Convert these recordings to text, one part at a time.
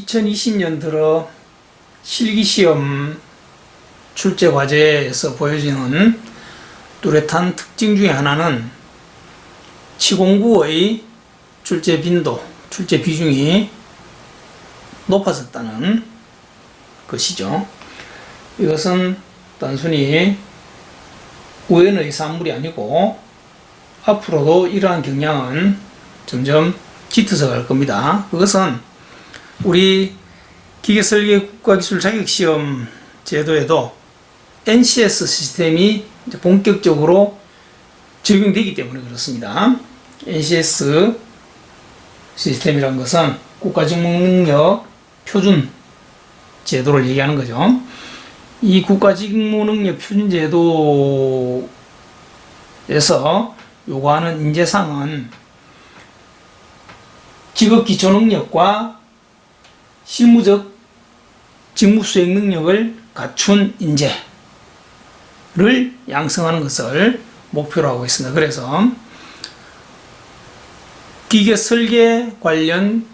2020년 들어 실기시험 출제 과제에서 보여지는 뚜렷한 특징 중에 하나는 치공구의 출제 빈도, 출제 비중이 높아졌다는 것이죠. 이것은 단순히 우연의 산물이 아니고 앞으로도 이러한 경향은 점점 짙어져 갈 겁니다. 그것은 우리 기계설계 국가기술 자격시험 제도에도 NCS 시스템이 본격적으로 적용되기 때문에 그렇습니다. NCS 시스템이란 것은 국가직무능력 표준 제도를 얘기하는 거죠. 이 국가직무능력 표준 제도에서 요구하는 인재상은 직업 기초 능력과 실무적 직무 수행 능력을 갖춘 인재를 양성하는 것을 목표로 하고 있습니다. 그래서 기계 설계 관련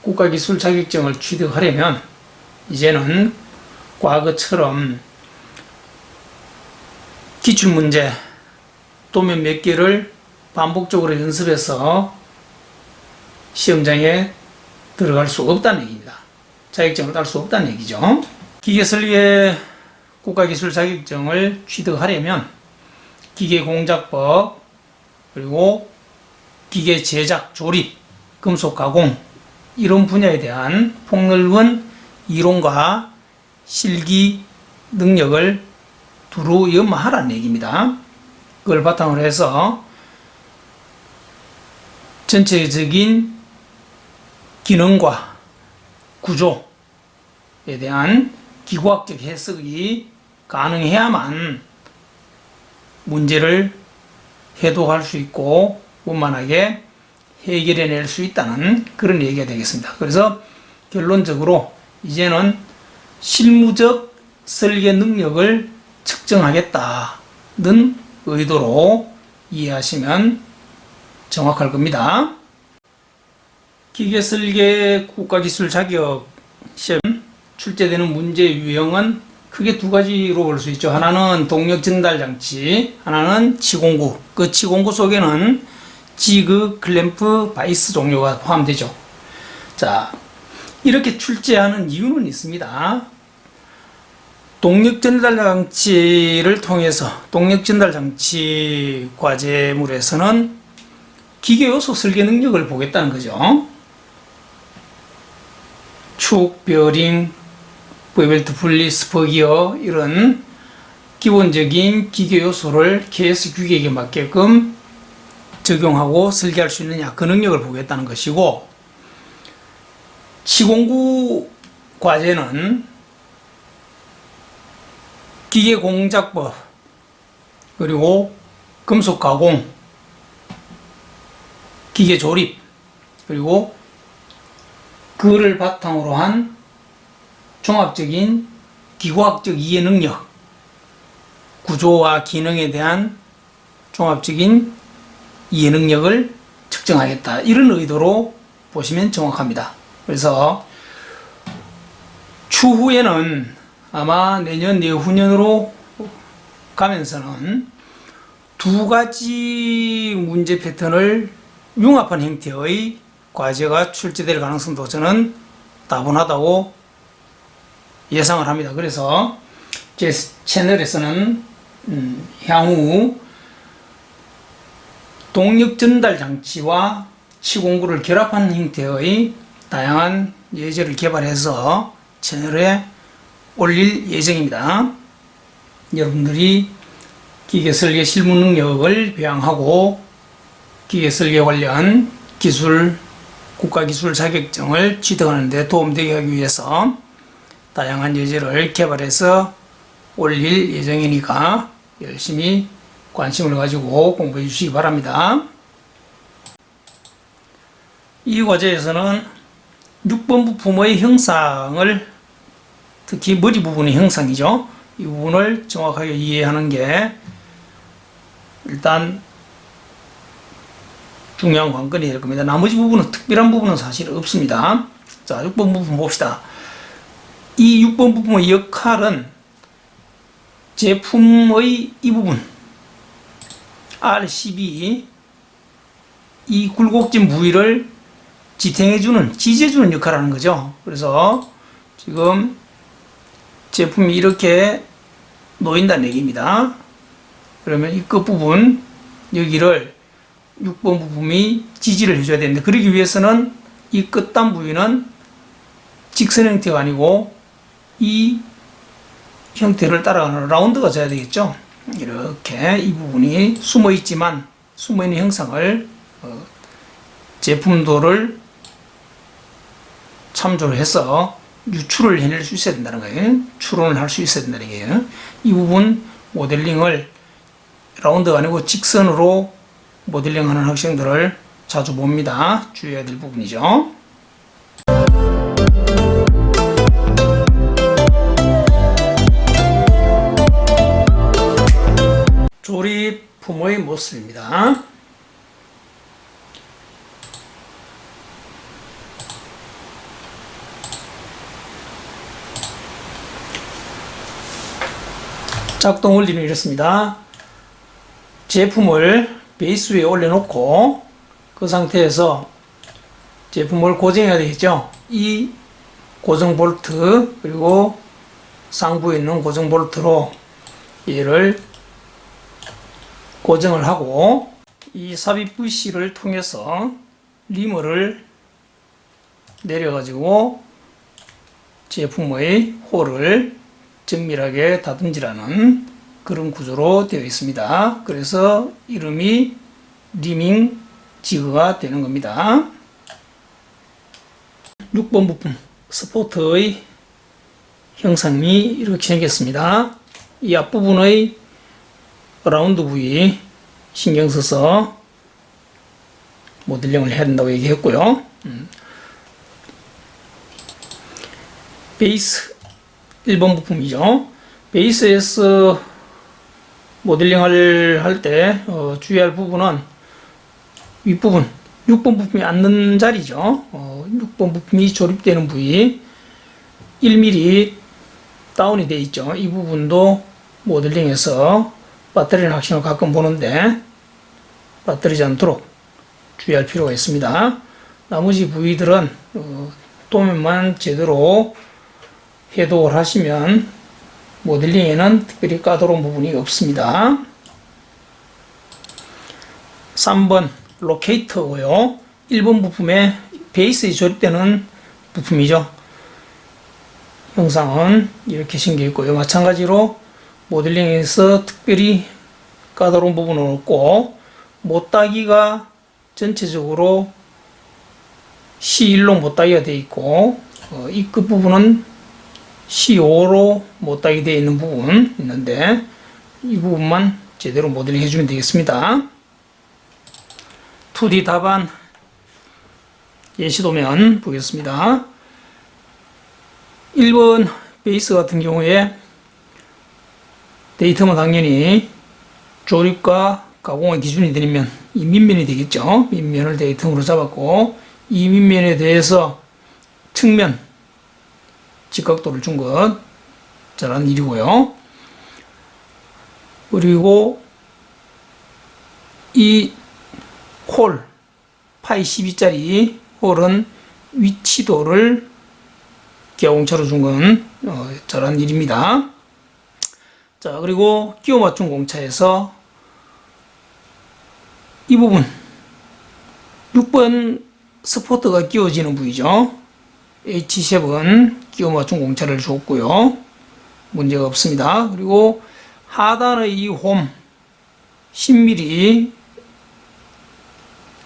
국가기술 자격증을 취득하려면 이제는 과거처럼 기출문제 또는 몇 개를 반복적으로 연습해서 시험장에 들어갈 수 없다는 얘기입니다. 자격증을 딸 수 없다는 얘기죠. 기계설계 국가기술 자격증을 취득하려면 기계공작법 그리고 기계 제작, 조립, 금속 가공 이런 분야에 대한 폭넓은 이론과 실기 능력을 두루 연마하라는 얘기입니다. 그걸 바탕으로 해서 전체적인 기능과 구조에 대한 기구학적 해석이 가능해야만 문제를 해독할 수 있고 원만하게 해결해낼 수 있다는 그런 얘기가 되겠습니다. 그래서 결론적으로 이제는 실무적 설계 능력을 측정하겠다는 의도로 이해하시면 정확할 겁니다. 기계설계 국가기술 자격 시험 출제되는 문제 유형은 크게 두 가지로 볼 수 있죠. 하나는 동력 전달 장치, 하나는 치공구. 그 치공구 속에는 지그, 클램프, 바이스 종류가 포함되죠. 자, 이렇게 출제하는 이유는 있습니다. 동력 전달 장치를 통해서 동력 전달 장치 과제물에서는 기계 요소 설계 능력을 보겠다는 거죠. 축, 베어링, V벨트 분리, 스퍼기어 이런 기본적인 기계 요소를 KS 규격에 맞게끔 적용하고 설계할 수 있느냐 그 능력을 보겠다는 것이고, 치공구 과제는 기계 공작법 그리고 금속 가공, 기계 조립 그리고 그를 바탕으로 한 종합적인 기구학적 이해 능력, 구조와 기능에 대한 종합적인 이해 능력을 측정하겠다 이런 의도로 보시면 정확합니다. 그래서 추후에는 아마 내년 내후년으로 가면서는 두 가지 문제 패턴을 융합한 형태의 과제가 출제될 가능성도 저는 다분하다고 예상을 합니다. 그래서 제 채널에서는 향후 동력 전달 장치와 치공구를 결합한 형태의 다양한 예제를 개발해서 채널에 올릴 예정입니다. 여러분들이 기계설계 실무 능력을 배양하고 기계설계 관련 기술, 국가기술 자격증을 취득하는 데 도움되게 하기 위해서 다양한 예제를 개발해서 올릴 예정이니까 열심히 관심을 가지고 공부해 주시기 바랍니다. 이 과제에서는 6번 부품의 형상을, 특히 머리 부분의 형상이죠. 이 부분을 정확하게 이해하는 게 일단 중요한 관건이 될 겁니다. 나머지 부분은 특별한 부분은 사실 없습니다. 자, 6번 부품 봅시다. 이 6번 부품의 역할은 제품의 이 부분 R12 이 굴곡진 부위를 지탱해주는, 지지해주는 역할을 하는 거죠. 그래서 지금 제품이 이렇게 놓인다는 얘기입니다. 그러면 이 끝부분 여기를 6번 부품이 지지를 해줘야 되는데, 그러기 위해서는 이 끝단 부위는 직선 형태가 아니고 이 형태를 따라가는 라운드가 져야 되겠죠. 이렇게 이 부분이 숨어있지만 숨어있는 형상을 제품도를 참조를 해서 유출을 해낼 수 있어야 된다는 거예요. 추론을 할 수 있어야 된다는 거예요. 이 부분 모델링을 라운드가 아니고 직선으로 모델링하는 학생들을 자주 봅니다. 주의해야 될 부분이죠. 조립품의 모습입니다. 작동 원리는 이렇습니다. 제품을 베이스 위에 올려놓고 그 상태에서 제품을 고정해야 되겠죠. 이 고정 볼트 그리고 상부에 있는 고정 볼트로 얘를 고정을 하고, 이 삽입 부시를 통해서 리머를 내려가지고 제품의 홀을 정밀하게 다듬지라는 그런 구조로 되어 있습니다. 그래서 이름이 리밍 지그가 되는 겁니다. 6번 부품 스포트의 형상이 이렇게 생겼습니다. 이 앞부분의 라운드 부위 신경 써서 모델링을 해야 된다고 얘기했고요. 베이스 1번 부품이죠. 베이스에서 모델링을 할 때 주의할 부분은 윗부분 6번 부품이 앉는 자리죠. 6번 부품이 조립되는 부위 1mm 다운이 되어 있죠. 이 부분도 모델링에서 배터리는 학생을 가끔 보는데 빠뜨리지 않도록 주의할 필요가 있습니다. 나머지 부위들은 도면만 제대로 해독을 하시면 모델링에는 특별히 까다로운 부분이 없습니다. 3번 로케이터고요. 1번 부품에 베이스에 조립되는 부품이죠. 형상은 이렇게 생겨 있고요. 마찬가지로 모델링에서 특별히 까다로운 부분은 없고, 못따기가 전체적으로 C1로 못따기가 되어 있고, 이 끝부분은 C5로 못따기 되어 있는 부분 있는데, 이 부분만 제대로 모델링 해주면 되겠습니다. 2D 답안 예시도면 보겠습니다. 1번 베이스 같은 경우에 데이터만 당연히 조립과 가공의 기준이 되면 이 밑면이 되겠죠. 밑면을 데이터로 잡았고, 이 밑면에 대해서 측면 직각도를 준 것 잘한 일이고요. 그리고 이 홀 파이 12짜리 홀은 위치도를 기하공차로 준 건 잘한 일입니다. 자, 그리고 끼워 맞춘 공차에서 이 부분 6번 스포트가 끼워지는 부위죠. H7 끼워 맞춘 공차를 줬고요. 문제가 없습니다. 그리고 하단의 이 홈 10mm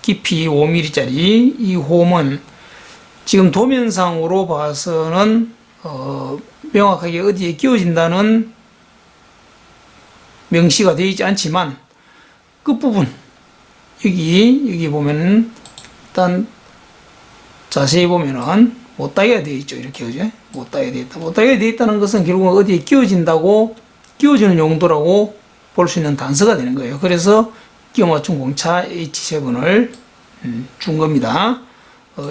깊이 5mm짜리 이 홈은 지금 도면상으로 봐서는 명확하게 어디에 끼워진다는 명시가 되어 있지 않지만, 끝부분 여기 보면은 일단 자세히 보면은 못따기가 되어 있죠. 이렇게, 그죠? 못따기가 되어 있다. 못따기가 되어 있다는 것은 결국 어디에 끼워진다고, 끼워지는 용도라고 볼 수 있는 단서가 되는 거예요. 그래서 끼워 맞춘 공차 H7을 준 겁니다.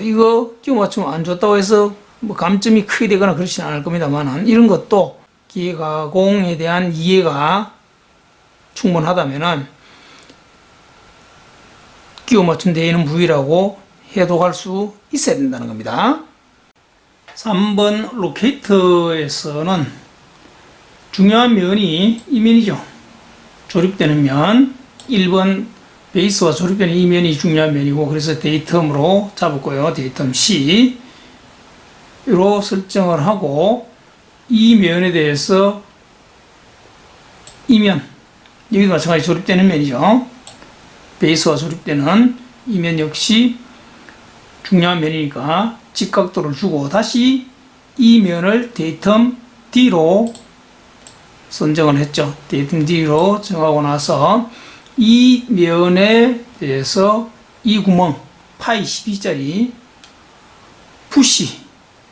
이거 끼워 맞추면 안 좋다고 해서 뭐 감점이 크게 되거나 그렇지는 않을 겁니다만은, 이런 것도 기계가공에 대한 이해가 충분하다면은 끼워 맞춤 되어 있는 부위라고 해독할 수 있어야 된다는 겁니다. 3번 로케이터에서는 중요한 면이 이 면이죠. 조립되는 면. 1번 베이스와 조립되는 이 면이 중요한 면이고, 그래서 데이텀으로 잡았고요. 데이텀 C로 설정을 하고, 이 면에 대해서 이 면, 여기도 마찬가지 조립되는 면이죠. 베이스와 조립되는 이 면 역시 중요한 면이니까 직각도를 주고, 다시 이 면을 데이텀 D로 선정을 했죠. 데이텀 D로 정하고 나서 이 면에 대해서 이 구멍 파이 12짜리 부시,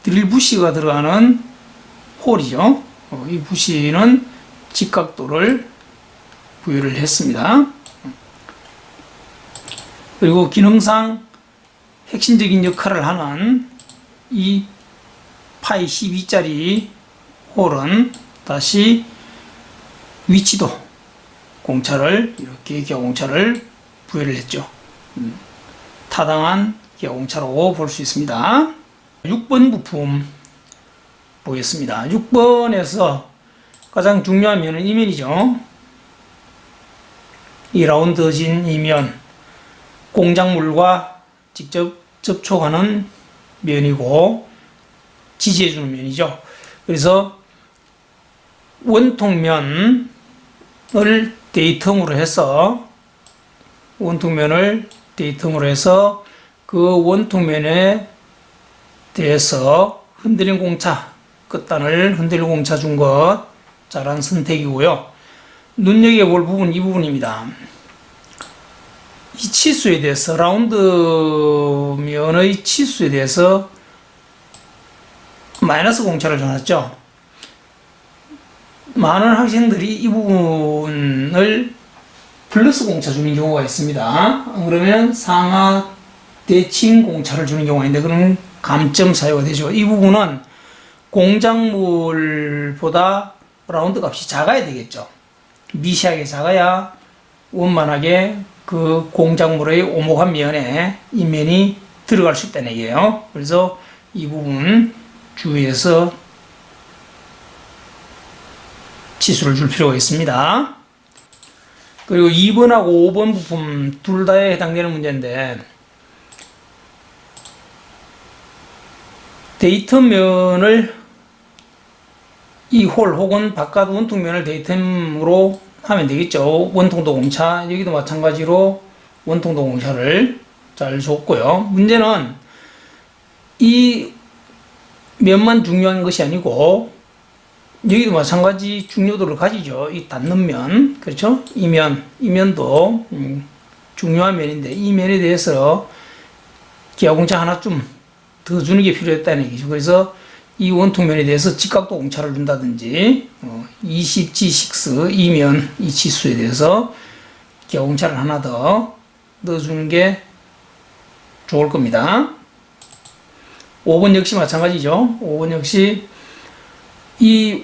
드릴 부시가 들어가는 홀이죠. 이 부시는 직각도를 부여를 했습니다. 그리고 기능상 핵심적인 역할을 하는 이 파이 12짜리 홀은 다시 위치도 공차를, 이렇게 기아공차를 부여를 했죠. 타당한 기아공차로 볼 수 있습니다. 6번 부품 보겠습니다. 6번에서 가장 중요한 면은 이 면이죠. 이 라운드진 이 면, 공작물과 직접 접촉하는 면이고 지지해주는 면이죠. 그래서 원통면을 데이텀으로 해서 그 원통면에 대해서 흔들린 공차, 끝단을 흔들린 공차 준 것 잘한 선택이고요. 눈여겨볼 부분 이 부분입니다. 이 치수에 대해서, 라운드 면의 치수에 대해서 마이너스 공차를 줘놨죠. 많은 학생들이 이 부분을 플러스 공차 주는 경우가 있습니다. 그러면 상하 대칭 공차를 주는 경우가 있는데, 그러면 감점 사유가 되죠. 이 부분은 공작물보다 라운드 값이 작아야 되겠죠. 미시하게 작아야 원만하게 그 공작물의 오목한 면에 이 면이 들어갈 수 있다는 얘기예요. 그래서 이 부분 주의해서 치수를 줄 필요가 있습니다. 그리고 2번하고 5번 부품 둘 다에 해당되는 문제인데, 데이텀면을 이 홀 혹은 바깥 원통면을 데이텀으로 하면 되겠죠. 원통도 공차, 여기도 마찬가지로 원통도 공차를 잘 줬고요. 문제는 이 면만 중요한 것이 아니고 여기도 마찬가지 중요도를 가지죠. 이 닿는 면, 그렇죠? 이 면도 중요한 면인데, 이 면에 대해서 기아공차 하나 좀 더 주는 게 필요했다는 얘기죠. 그래서 이 원통면에 대해서 직각도 공차를 준다든지, 20G6 이 면, 이 치수에 대해서 기아공차를 하나 더 넣어주는 게 좋을 겁니다. 5번 역시 마찬가지죠. 5번 역시 이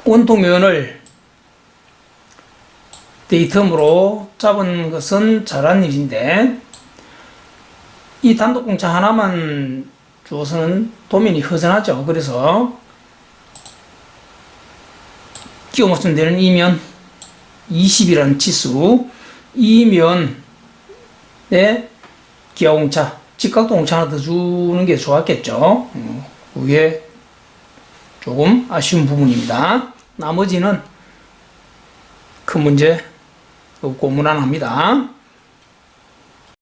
원통면을 데이텀으로 잡은 것은 잘한 일인데, 이 단독공차 하나만 주어서는 도면이 허전하죠. 그래서 끼워 맞추면 되는 이 면 20이라는 치수, 이 면에 기아공차, 직각도 공차 하나 더 주는 게 좋았겠죠. 그게 조금 아쉬운 부분입니다. 나머지는 큰 문제 없고 무난합니다.